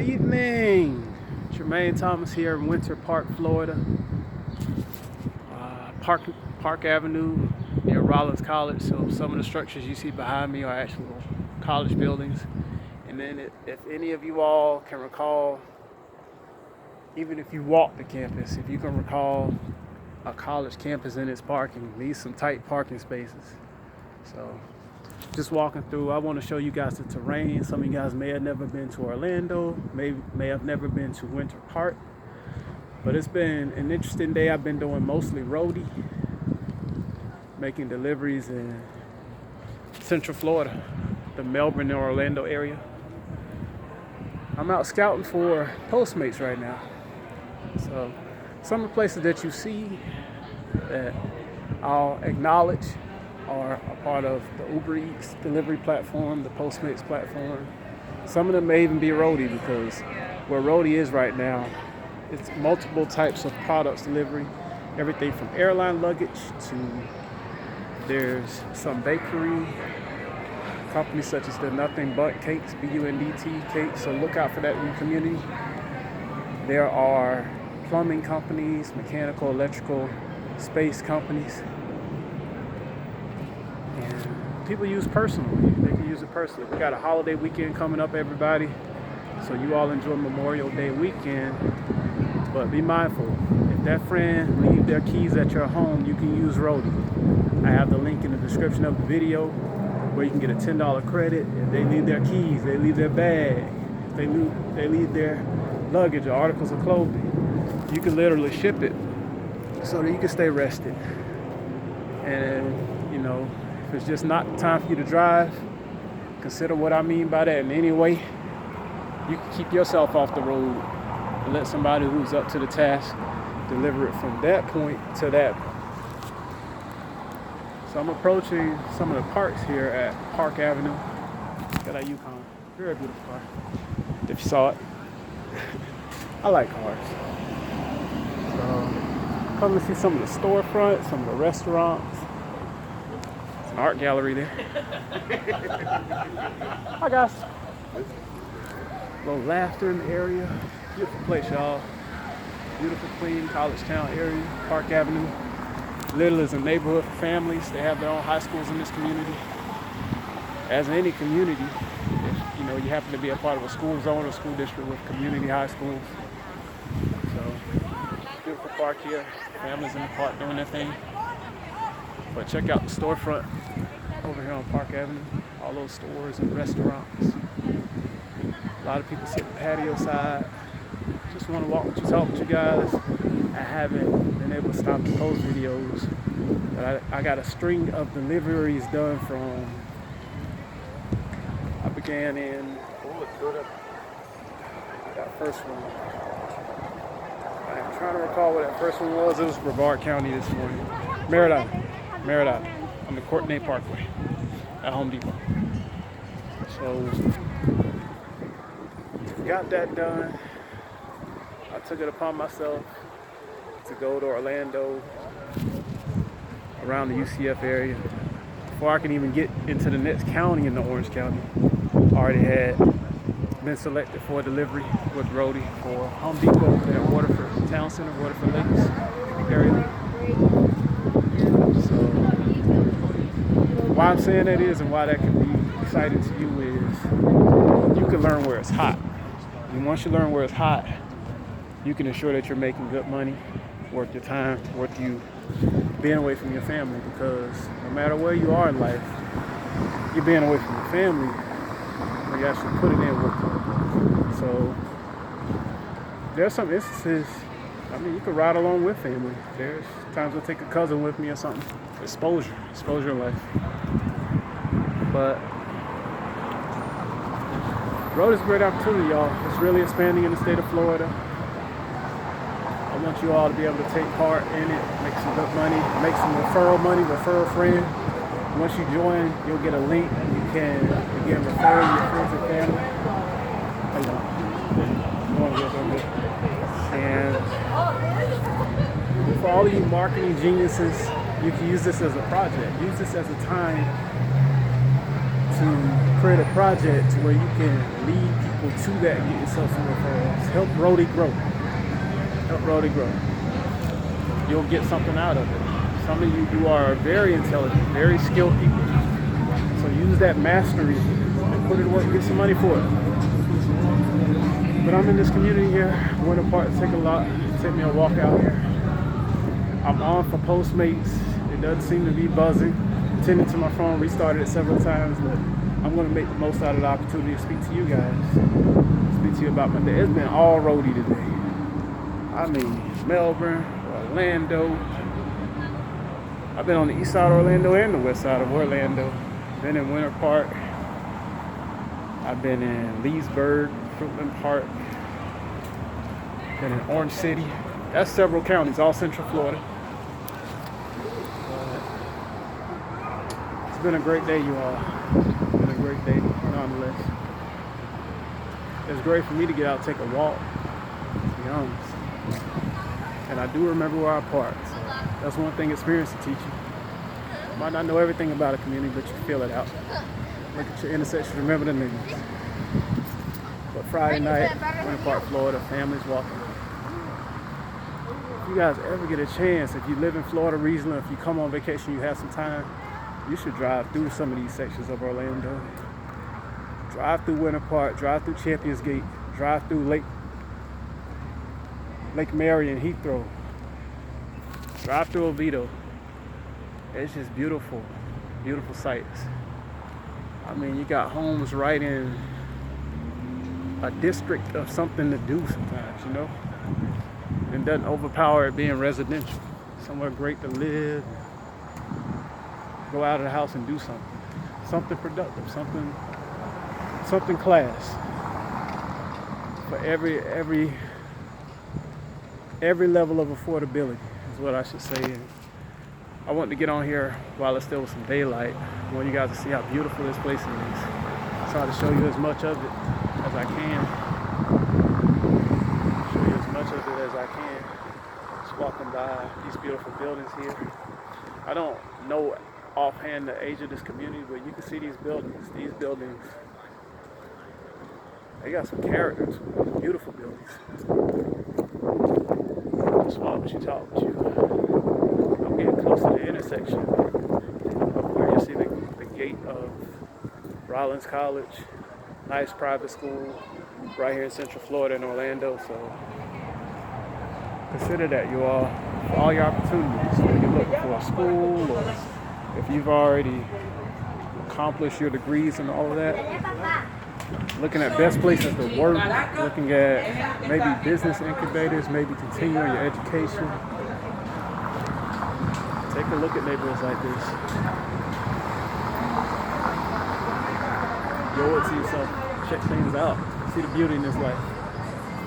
evening. Jermaine Thomas here in Winter Park, Florida. Park Avenue near Rollins College. So some of the structures you see behind me are actual college buildings. And then if any of you all can recall, even if you walk the campus, if you can recall a college campus and its parking, needs some tight parking spaces. So just walking through, I want to show you guys the terrain. Some of you guys may have never been to Orlando, may have never been to Winter Park, but it's been an interesting day. I've been doing mostly roadie, making deliveries in Central Florida, the Melbourne and Orlando area. I'm out scouting for Postmates right now. So some of the places that you see that I'll acknowledge are a part of the Uber Eats delivery platform, the Postmates platform. Some of them may even be roadie, because where roadie is right now, it's multiple types of products delivery. Everything from airline luggage to there's some bakery companies such as the Nothing But Cakes, BUNDT cakes, so look out for that in the community. There are plumbing companies, mechanical, electrical, space companies. And people use personally. They can use it personally. We got a holiday weekend coming up, everybody. So you all enjoy Memorial Day weekend. But be mindful. If that friend leave their keys at your home, you can use roadie. I have the link in the description of the video where you can get a $10 credit. If they leave their keys, they leave their bag, if they leave their luggage or articles of clothing, you can literally ship it so that you can stay rested. And, you know, if it's just not time for you to drive, consider what I mean by that in any way. You can keep yourself off the road and let somebody who's up to the task deliver it from that point to that point. So I'm approaching some of the parks here at Park Avenue. Got a Yukon, very beautiful car. If you saw it, I like cars. So come to see some of the storefronts, some of the restaurants. There's an art gallery there. Hi guys. A little laughter in the area. Beautiful place, y'all. Beautiful, clean college town area, Park Avenue. Little is a neighborhood for families. They have their own high schools in this community. As in any community, if you know you happen to be a part of a school zone or school district with community high schools. So beautiful park here. Families in the park doing their thing. But check out the storefront over here on Park Avenue. All those stores and restaurants. A lot of people sit patio side. Just want to walk with you, talk with you guys. I haven't been able to stop to post videos, but I got a string of deliveries done from, I began in, that first one. I'm trying to recall what that first one was. It was Brevard County this morning. Merida, on the Courtenay Parkway at Home Depot. So, got that done. I took it upon myself to go to Orlando, around the UCF area. Before I can even get into the next county in the Orange County, I already had been selected for a delivery with roadie for Home Depot over there in Waterford Town Center, Waterford Lakes area. So why I'm saying that is, and why that can be exciting to you, is you can learn where it's hot. And once you learn where it's hot, you can ensure that you're making good money, worth your time, worth you being away from your family, because no matter where you are in life, you're being away from your family when you actually put it in work. So there's some instances, I mean, you could ride along with family. There's times I'll take a cousin with me or something. Exposure in life. But road is a great opportunity, y'all. It's really expanding in the state of Florida. I want you all to be able to take part in it, make some good money, make some referral money, refer a friend. Once you join, you'll get a link and you can begin referring your friends and family. How you doing? And for all of you marketing geniuses, you can use this as a project. Use this as a time to create a project where you can lead people equal to that and get yourself some referrals. Help Brody grow. Help Brody grow. You'll get something out of it. Some of you are very intelligent, very skilled people. So use that mastery and put it to work and get some money for it. But I'm in this community here. Winter Park, take me a walk out here. I'm on for Postmates. It doesn't seem to be buzzing. Tending to my phone, restarted it several times, but I'm going to make the most out of the opportunity to speak to you guys. Speak to you about my day. It's been all roady today. I mean, Melbourne, Orlando. I've been on the east side of Orlando and the west side of Orlando. Been in Winter Park. I've been in Leesburg, Fruitland Park. Been in Orange City. That's several counties, all Central Florida. It's been a great day, you all. It's been a great day, nonetheless. It's great for me to get out and take a walk, to be honest. And I do remember where I parked. So that's one thing experience will teach you. You might not know everything about a community, but you can feel it out. Look at your intersection, remember the names. But Friday night, Winter Park, Florida, families walking. If you guys ever get a chance, if you live in Florida regionally, if you come on vacation, you have some time, you should drive through some of these sections of Orlando. Drive through Winter Park, drive through Champions Gate, drive through Lake Mary and Heathrow. Drive through Oviedo. It's just beautiful, beautiful sights. I mean, you got homes right in a district of something to do sometimes, you know? It doesn't overpower it being residential. Somewhere great to live. Go out of the house and do something. Something productive, something class. For every level of affordability is what I should say. And I want to get on here while it's still with some daylight. I want you guys to see how beautiful this place is. Try to show you as much of it as I can. Show you as much of it as I can. Just walking by these beautiful buildings here. I don't know offhand the age of this community, but you can see these buildings. These buildings, they got some character to them. Beautiful buildings. Just want to talk with you. I'm getting close to the intersection of where you see the gate of Rollins College, nice private school right here in Central Florida in Orlando. So consider that, you all, for all your opportunities. Whether you're looking for a school or if you've already accomplished your degrees and all of that, looking at best places to work, looking at maybe business incubators, maybe continuing your education. Take a look at neighborhoods like this. You owe it to yourself. Check things out. See the beauty in this life.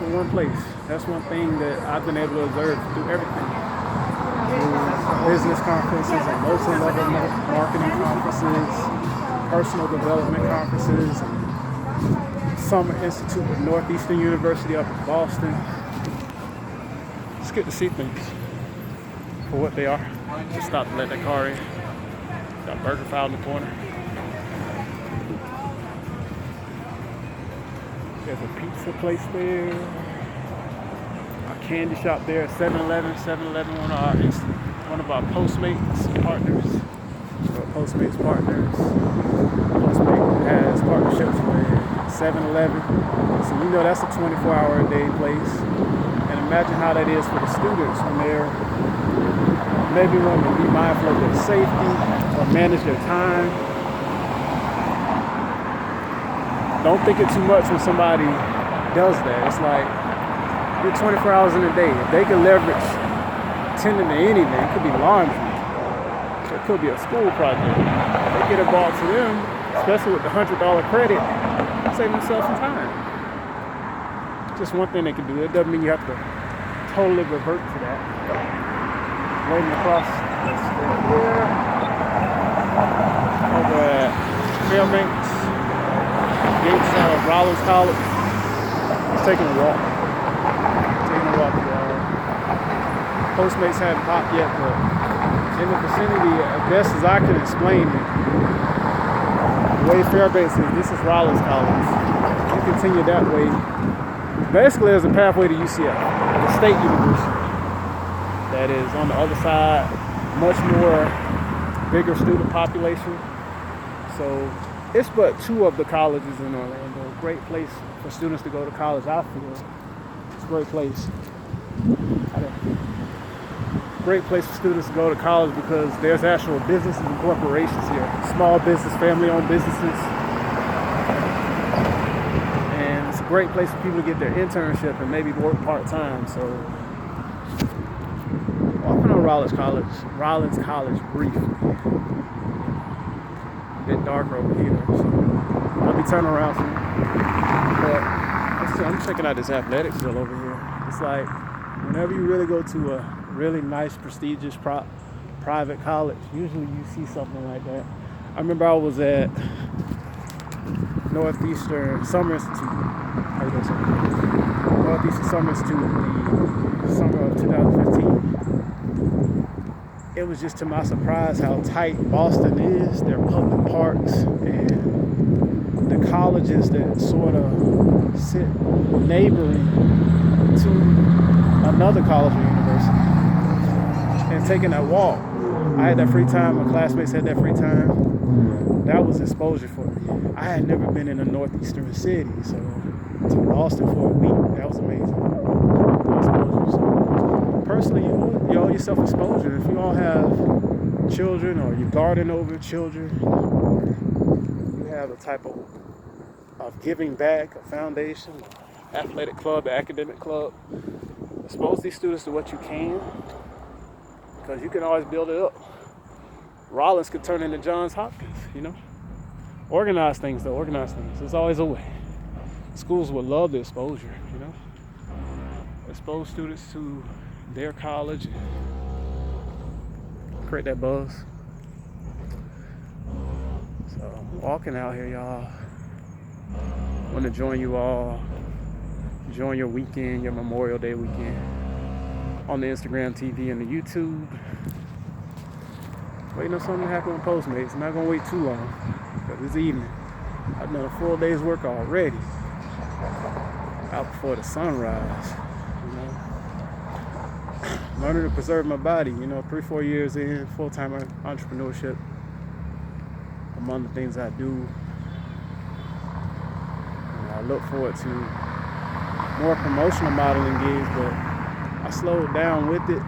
In one place. That's one thing that I've been able to observe through everything. Through business conferences and multi-level marketing conferences, personal development conferences, Summer Institute at Northeastern University up in Boston. It's good to see things for what they are. Just stop to let that car in. Got Burger File in the corner. There's a pizza place there. A candy shop there. 7-Eleven. 7-Eleven, one of our Postmates partners. Postmates has partnerships with 7-Eleven. So you know that's a 24-hour-a-day place. And imagine how that is for the students when they're maybe wanting to be mindful of their safety or manage their time. Don't think it too much when somebody does that. It's like, you're 24 hours in a day. If they can leverage tending to anything, it could be laundry. It could be a school project. If they get involved to them, especially with the $100 credit, save themselves some time. Just one thing they can do. It doesn't mean you have to totally revert to that. Waiting across the street here. Over at Fairbanks. Gates of Rollins College. Just taking a walk. Postmates haven't popped yet, but in the vicinity, as best as I can explain it, the way Fairbanks is, this is Rollins College. You continue that way. Basically, there's a pathway to UCF, the state university, that is on the other side, much more bigger student population. So it's but 2 of the colleges in Orlando. Great place for students to go to college, I feel. It's a great place. Great place for students to go to college because there's actual businesses and corporations here. Small business, family-owned businesses. And it's a great place for people to get their internship and maybe work part-time. So walking on Rollins College briefly. A bit darker over here, so I'll be turning around soon. But I'm checking out this athletics field over here. It's like whenever you really go to a really nice, prestigious private college, usually you see something like that. I remember I was at Northeastern Summer Institute. Northeastern Summer Institute in the summer of 2015. It was just to my surprise how tight Boston is, their public parks, and the colleges that sort of sit neighboring to another college or university. And taking that walk, I had that free time, my classmates had that free time. That was exposure for me. I had never been in a northeastern city, so to Boston for a week, that was amazing. Exposure. So personally, you owe yourself exposure. If you all have children or you garden over children, you have a type of giving back, a foundation, athletic club, academic club. Expose these students to what you can, because you can always build it up. Rollins could turn into Johns Hopkins, Organize things. There's always a way. Schools would love the exposure, Expose students to their college and create that buzz. So I'm walking out here, y'all. Want to join you all. Join your weekend, your Memorial Day weekend on the Instagram TV and the YouTube. Waiting on something to happen with Postmates. I'm not going to wait too long because it's evening. I've done a full day's work already. Out before the sunrise, Learning to preserve my body, 3-4 years in, full-time entrepreneurship. Among the things I do. I look forward to more promotional modeling gigs, but I slowed down with it.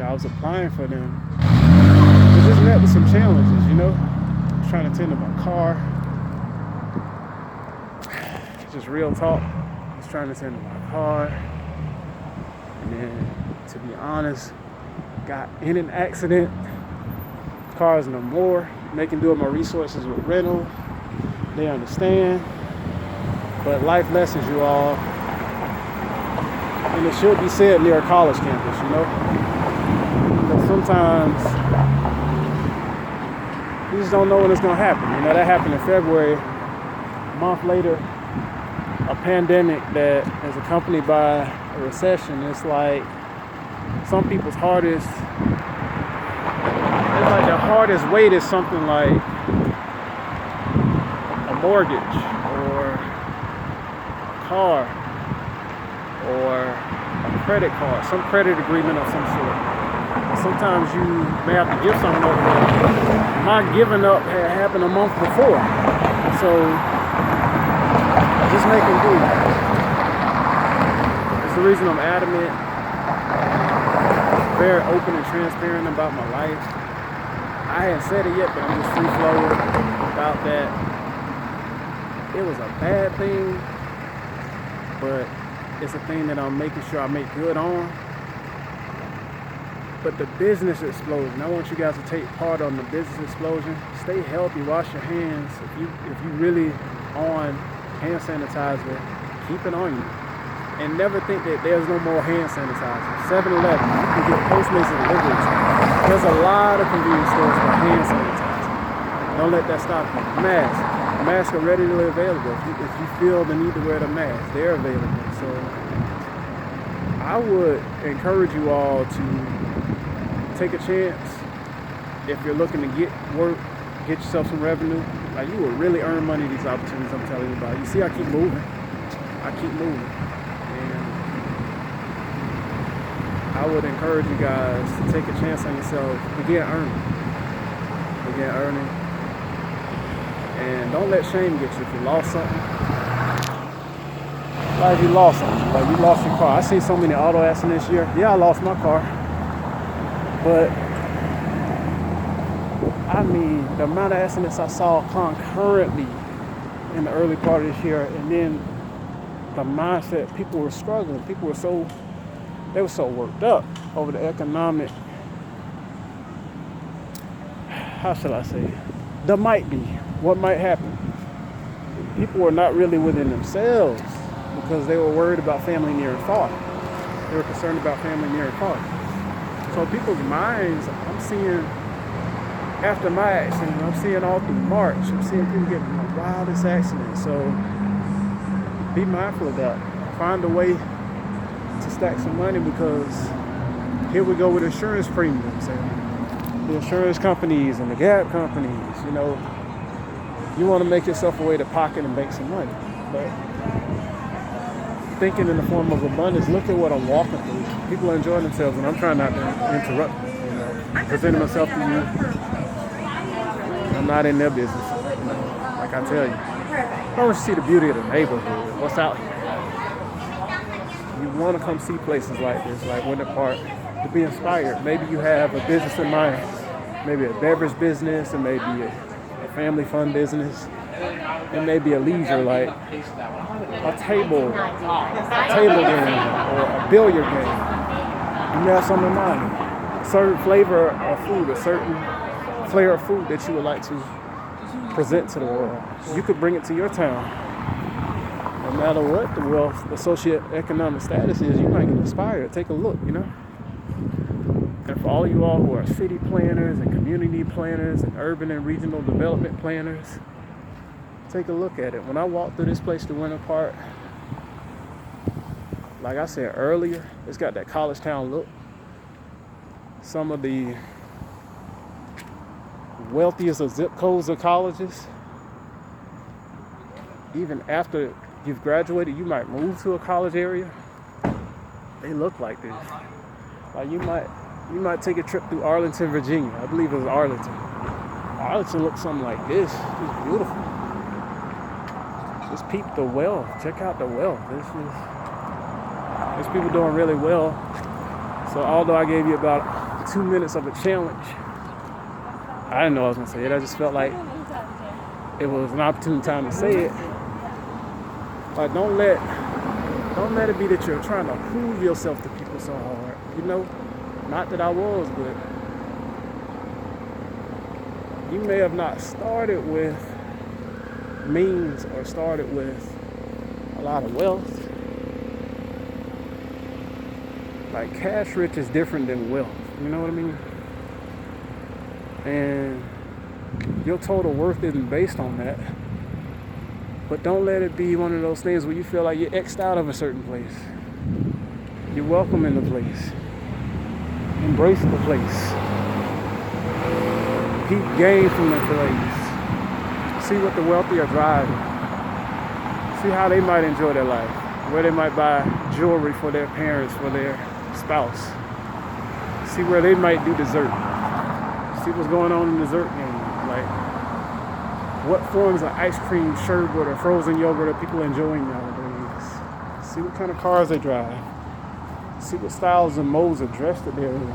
I was applying for them. It just met with some challenges, I was trying to tend to my car. Just real talk. I was trying to tend to my car. And then, to be honest, got in an accident. Cars no more. Making do with my resources with rental. They understand. But life lessons, you all. And it should be said near a college campus, But sometimes you just don't know when it's going to happen. That happened in February. A month later, a pandemic that is accompanied by a recession. It's like some people's hardest, their hardest weight is something like a mortgage or a car or a credit card, some credit agreement of some sort. Sometimes you may have to give something up. My giving up had happened a month before. So just making do. It's the reason I'm adamant, very open and transparent about my life. I hadn't said it yet, but I'm just free flowing about that. It was a bad thing, but it's a thing that I'm making sure I make good on. But the business explosion, I want you guys to take part on the business explosion. Stay healthy, wash your hands. If you really on hand sanitizer, keep it on you. And never think that there's no more hand sanitizer. 7-Eleven, you can get Postmates and deliveries. There's a lot of convenience stores for hand sanitizer. Don't let that stop you. Masks are readily available. If you feel the need to wear the mask, they're available. So I would encourage you all to take a chance. If you're looking to get work, get yourself some revenue, Like, you will really earn money these opportunities I'm telling you about. You see, I keep moving. And I would encourage you guys to take a chance on yourself. Begin earning. And don't let shame get you. If you lost something, like if you lost something, like you lost your car. I seen so many auto accidents this year. Yeah, I lost my car. But I mean, the amount of accidents I saw concurrently in the early part of this year, and then the mindset, people were struggling. People were so worked up over the economic, how should I say it? What might happen. People were not really within themselves because they were worried about family near and far. They were concerned about family near and far. So people's minds, I'm seeing after my accident, I'm seeing all through March, I'm seeing people getting the wildest accidents. So be mindful of that. Find a way to stack some money, because here we go with insurance premiums and the insurance companies and the gap companies. You know, you want to make yourself a way to pocket and make some money. But thinking in the form of abundance, look at what I'm walking through. People are enjoying themselves, and I'm trying not to interrupt, presenting myself to you. I'm not in their business, like I tell you. I want you to see the beauty of the neighborhood, what's out here. You want to come see places like this, like Winter Park, to be inspired. Maybe you have a business in mind, maybe a beverage business, and maybe a family fun business. It may be a leisure, like a table game or a billiard game. You have something in mind, a certain flavor of food, a certain flair of food that you would like to present to the world. You could bring it to your town. No matter what the wealth, the socioeconomic status is, you might get inspired. Take a look, And for all you all who are city planners and community planners and urban and regional development planners, take a look at it. When I walked through this place, the Winter Park, like I said earlier, it's got that college town look. Some of the wealthiest of zip codes or colleges, even after you've graduated, you might move to a college area. They look like this. Like you might take a trip through Arlington, Virginia. I believe it was Arlington. Arlington looks something like this. It's beautiful. Just peep the wealth. Check out the wealth. There's people doing really well. So although I gave you about 2 minutes of a challenge, I didn't know I was gonna say it. I just felt like it was an opportune time to say it. Like don't let it be that you're trying to prove yourself to people so hard. Not that I was, but you may have not started with means or started with a lot of wealth. Like cash rich is different than wealth. You know what I mean? And your total worth isn't based on that. But don't let it be one of those things where you feel like you're X'd out of a certain place. You're welcome in the place. Embrace the place. Keep game from the place. See what the wealthy are driving. See how they might enjoy their life. Where they might buy jewelry for their parents, for their spouse. See where they might do dessert. See what's going on in the dessert game. Like, what forms of ice cream, sherbet, or frozen yogurt are people enjoying nowadays? See what kind of cars they drive. See what styles and modes of dress that they're in.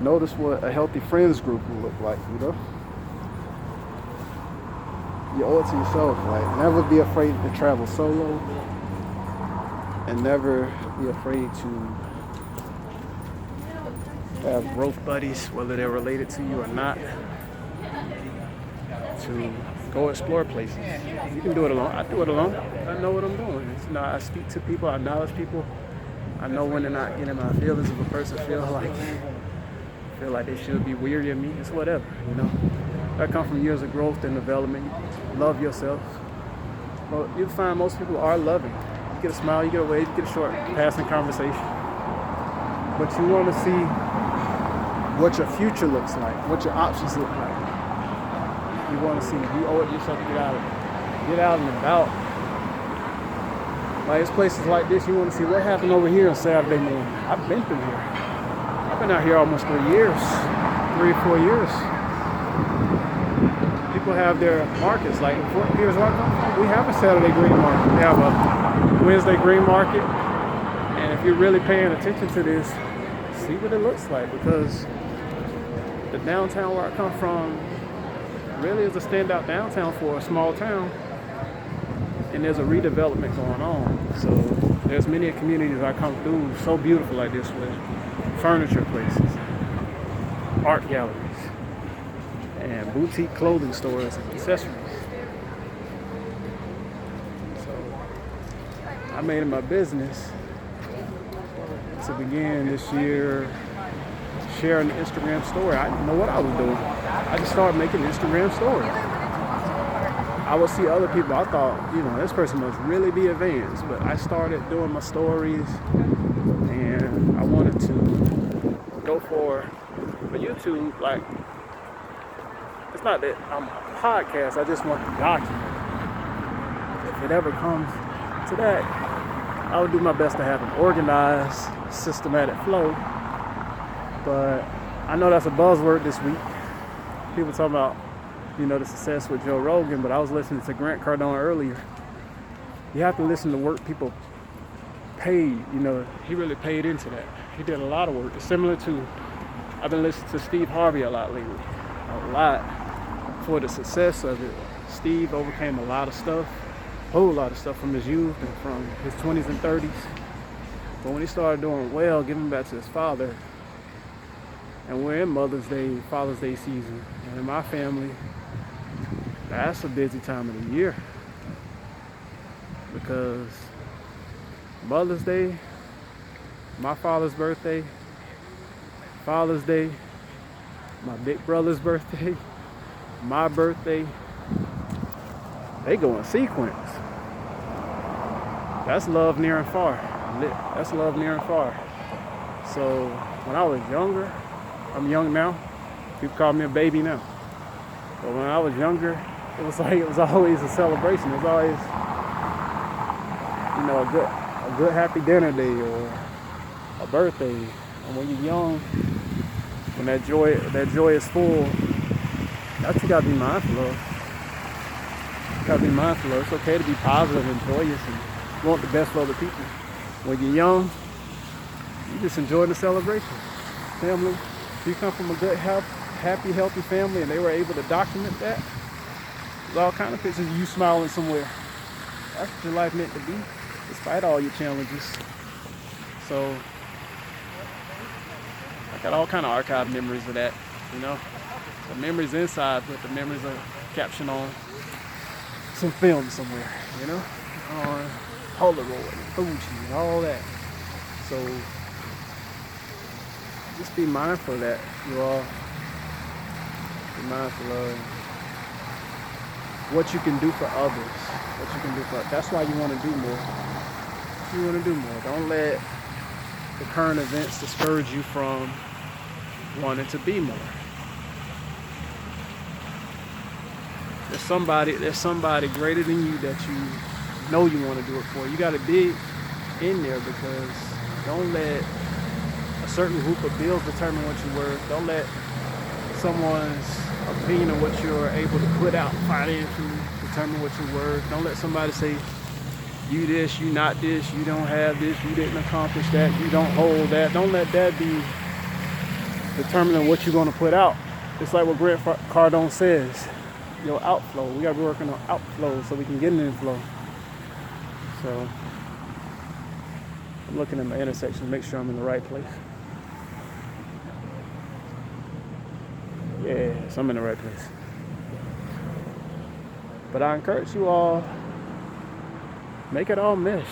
Notice what a healthy friends group will look like, You owe it to yourself. Like, never be afraid to travel solo. And never be afraid to have growth buddies, whether they're related to you or not, to go explore places. You can do it alone. I do it alone. I know what I'm doing. I speak to people. I acknowledge people. I know when they're not getting my feelings. If a person feel like they should be weary of me, it's whatever. That comes from years of growth and development. Love yourself. Well, you'll find most people are loving. You get a smile, you get a wave, you get a short passing conversation. But you want to see what your future looks like, what your options look like. You want to see, you owe it yourself to get out and about. Like, it's places like this, you want to see what happened over here on Saturday morning. I've been through here. I've been out here almost 3 or 4 years. People have their markets, like here's where I come from. We have a Saturday green market. We have a Wednesday green market. And if you're really paying attention to this, see what it looks like, because the downtown where I come from really is a standout downtown for a small town. And there's a redevelopment going on. So there's many communities I come through so beautiful like this, with furniture places, art galleries, and boutique clothing stores and accessories. So I made it my business to begin this year sharing the Instagram story. I didn't know what I was doing. I just started making Instagram stories. I would see other people, I thought, this person must really be advanced, but I started doing my stories, and I wanted to go for YouTube. Like, it's not that I'm a podcast, I just want to document. If it ever comes to that, I would do my best to have an organized, systematic flow. But I know that's a buzzword this week. People talking about, the success with Joe Rogan, but I was listening to Grant Cardone earlier. You have to listen to work people paid. He really paid into that. He did a lot of work. It's similar to, I've been listening to Steve Harvey a lot lately. A lot for the success of it. Steve overcame a lot of stuff, a whole lot of stuff from his youth and from his 20s and 30s. But when he started doing well, giving back to his father, and we're in Father's Day season, and in my family, that's a busy time of the year, because Mother's Day, my father's birthday, Father's Day, my big brother's birthday, my birthday, they go in sequence. That's love near and far. That's love near and far. So when I was younger, I'm young now, people call me a baby now. But when I was younger, it was always a celebration. It was always, a good happy dinner day or a birthday. And when you're young, when that joy is full, that's what you gotta be mindful of. You gotta be mindful of. It's okay to be positive and joyous and want the best for other people. When you're young, you just enjoy the celebration. Family, if you come from a good, happy, healthy family and they were able to document that, there's all kind of pictures of you smiling somewhere. That's what your life meant to be, despite all your challenges. So I got all kind of archived memories of that, The memories inside, but the memories are captioned on some film somewhere, On Polaroid, Fuji, and all that. So just be mindful of that, you all. Be mindful of what you can do for others. That's why you want to do more. You want to do more. Don't let the current events discourage you from wanting to be more. There's somebody greater than you that you know you want to do it for. You got to dig in there, because don't let a certain group of bills determine what you're worth. Don't let someone's opinion of what you're able to put out financially determine what you're worth. Don't let somebody say, you this, you not this, you don't have this, you didn't accomplish that, you don't hold that. Don't let that be determining what you're going to put out. It's like what Grant Cardone says, your outflow. We got to be working on outflow so we can get an inflow. So I'm looking at my intersection to make sure I'm in the right place. Yes, I'm in the right place. But I encourage you all, make it all mesh.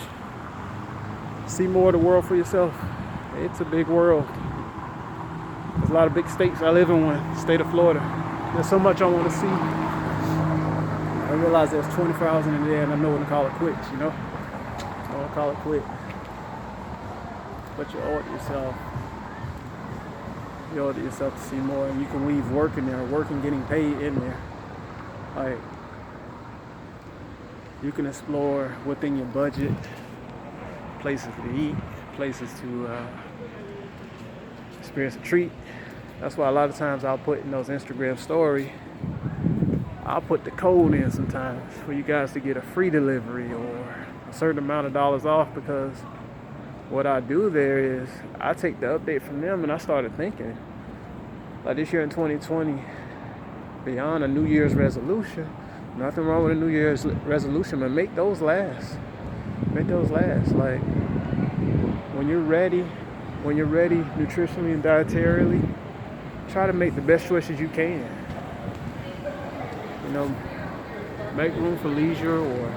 See more of the world for yourself. It's a big world. There's a lot of big states. I live in one, state of Florida. There's so much I want to see. I realize there's 24 hours in a day, and I know when to call it quits, I want to call it quits. But you owe it to yourself. You owe it to yourself to see more, and you can weave work in there, work and getting paid in there. Like, you can explore within your budget, places to eat, places to experience a treat. That's why a lot of times I'll put in those Instagram stories, I'll put the code in sometimes for you guys to get a free delivery or a certain amount of dollars off, because what I do there is I take the update from them, and I started thinking, like this year in 2020, beyond a New Year's resolution, nothing wrong with a New Year's resolution, but make those last. Make those last. Like, when you're ready nutritionally and dietarily, try to make the best choices you can. You know, make room for leisure or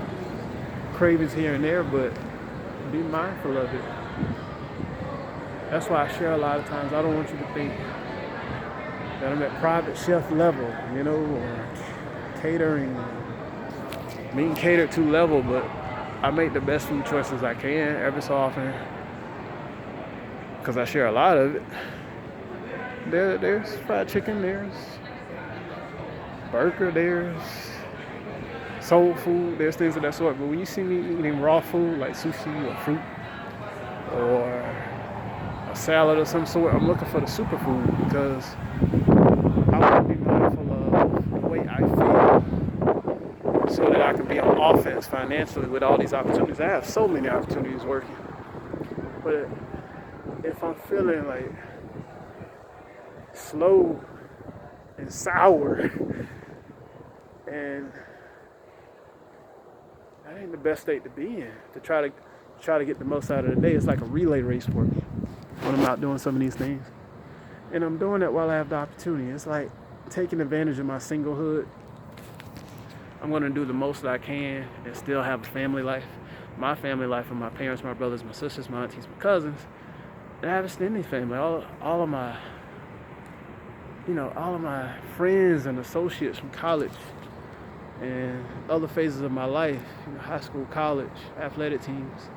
cravings here and there, but be mindful of it. That's why I share a lot of times. I don't want you to think that I'm at private chef level, you know, or catering, being catered to level, but I make the best food choices I can every so often, because I share a lot of it. There's fried chicken, there's burger, there's soul food, there's things of that sort. But when you see me eating raw food like sushi or fruit or a salad of some sort, I'm looking for the superfood, because I want to be mindful of the way I feel so that I can be on offense financially with all these opportunities. I have so many opportunities working. But if I'm feeling like slow and sour, and that ain't the best state to be in, to try to get the most out of the day. It's like a relay race for me when I'm out doing some of these things. And I'm doing that while I have the opportunity. It's like taking advantage of my singlehood. I'm going to do the most that I can and still have a family life. My family life of my parents, my brothers, my sisters, my aunties, my cousins. And I have extended family. All of my friends and associates from college and other phases of my life, high school, college, athletic teams.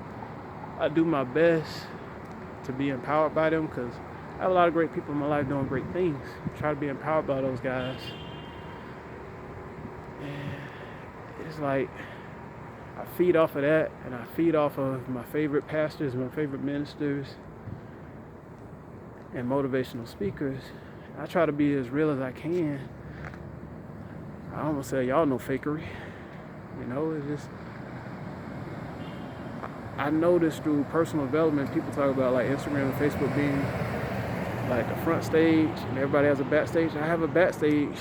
I do my best to be empowered by them, because I have a lot of great people in my life doing great things. I try to be empowered by those guys. And it's like I feed off of that, and I feed off of my favorite pastors, my favorite ministers, and motivational speakers. I try to be as real as I can. I almost say y'all no fakery. It's just, I noticed through personal development, people talk about like Instagram and Facebook being like a front stage and everybody has a backstage. I have a backstage,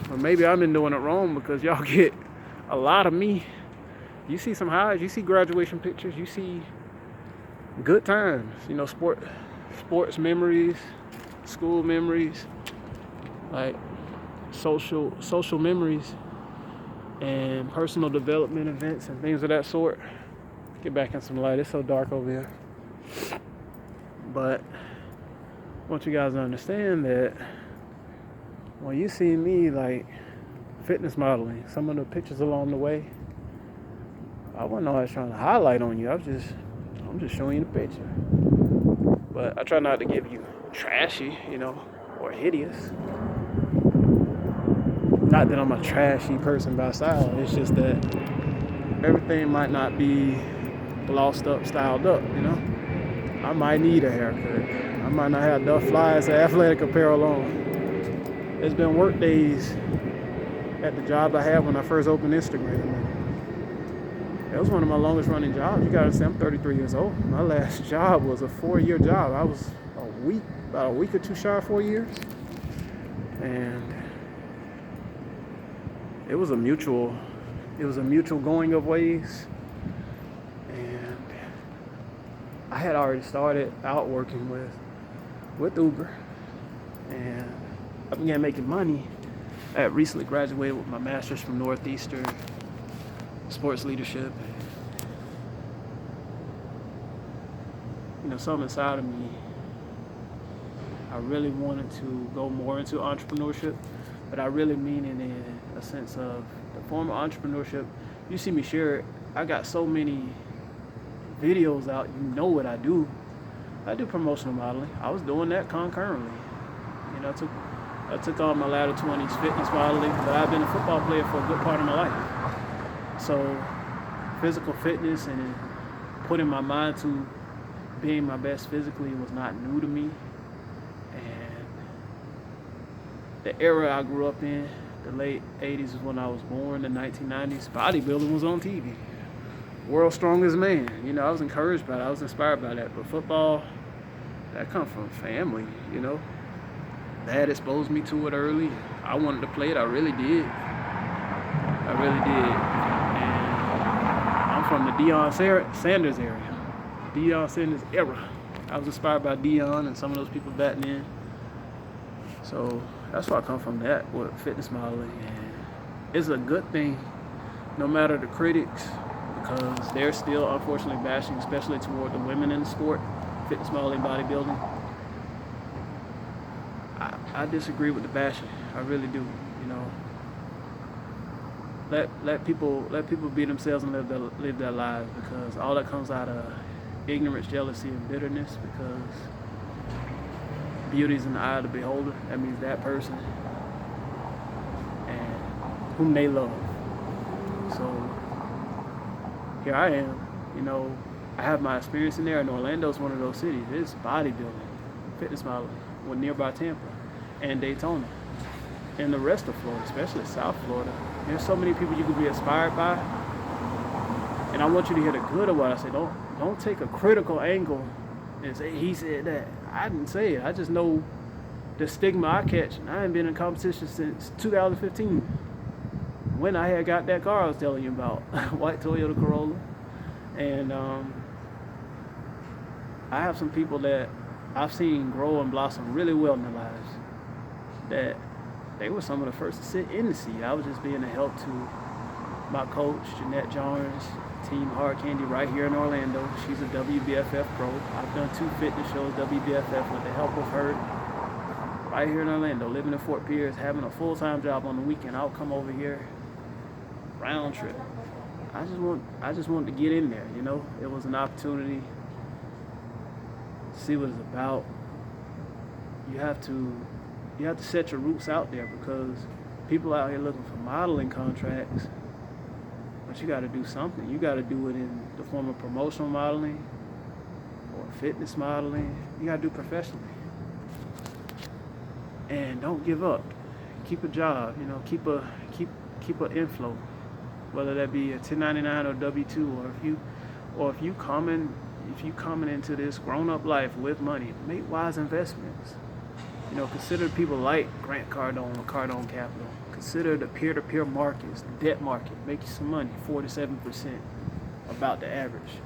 or maybe I've been doing it wrong, because y'all get a lot of me. You see some highs, you see graduation pictures, you see good times, sports memories, school memories, like social memories, and personal development events and things of that sort. Get back in some light. It's so dark over here. But I want you guys to understand that when you see me like fitness modeling, some of the pictures along the way, I wasn't always trying to highlight on you. I'm just showing you the picture. But I try not to give you trashy, or hideous. Not that I'm a trashy person by style. It's just that everything might not be glossed up, styled up, I might need a haircut. I might not have enough flies or athletic apparel on. There's been work days at the job I had when I first opened Instagram. It was one of my longest running jobs. You gotta say, I'm 33 years old. My last job was a 4-year job. I was about a week or two shy of 4 years. And it was a mutual going of ways. And I had already started out working with Uber, and I began making money. I had recently graduated with my master's from Northeastern sports leadership. Something inside of me, I really wanted to go more into entrepreneurship, but I really mean it in a sense of the form of entrepreneurship. You see me share it. I got so many videos out. What I do. I do promotional modeling. I was doing that concurrently. You know, I took on my latter 20s fitness modeling, but I've been a football player for a good part of my life. So physical fitness and putting my mind to being my best physically was not new to me. And the era I grew up in, the late 80s is when I was born, the 1990s, bodybuilding was on TV. World's Strongest Man. You know, I was encouraged by that. I was inspired by that. But football, that comes from family, you know. Dad exposed me to it early. I wanted to play it. I really did. I really did. And I'm from the Deion Sanders area. Deion Sanders era. I was inspired by Deion and some of those people back then. So that's where I come from, that with fitness modeling. And it's a good thing, no matter the critics, because they're still unfortunately bashing, especially toward the women in the sport, fitness modeling, bodybuilding. I disagree with the bashing. I really do. You know, let people be themselves and live their lives, because all that comes out of ignorance, jealousy, and bitterness. Because beauty's in the eye of the beholder. That means that person and whom they love. So here I am. You know, I have my experience in there, and Orlando's one of those cities. It's bodybuilding, fitness modeling, with nearby Tampa and Daytona, and the rest of Florida, especially South Florida. There's so many people you could be inspired by, and I want you to hear the good of what I say. Don't take a critical angle and say he said that. I didn't say it. I just know the stigma I catch. And I ain't been in competition since 2015, when I had got that car I was telling you about, white Toyota Corolla. And I have some people that I've seen grow and blossom really well in their lives, that they were some of the first to sit in the seat. I was just being a help to my coach, Jeanette Jones, Team Hard Candy, right here in Orlando. She's a WBFF pro. I've done 2 fitness shows, WBFF, with the help of her, right here in Orlando, living in Fort Pierce, having a full-time job on the weekend. I'll come over here, round trip. I just wanted to get in there, you know. It was an opportunity to see what it's about. You have to set your roots out there, because people out here looking for modeling contracts, but you got to do something. You got to do it in the form of promotional modeling or fitness modeling. You got to do professionally. And don't give up. Keep a job, you know, keep an inflow, whether that be a 1099 or W2, or if you coming into this grown-up life with money, make wise investments. You know, consider people like Grant Cardone or Cardone Capital. Consider the peer-to-peer markets, the debt market. Make you some money, 4 to 7%, about the average.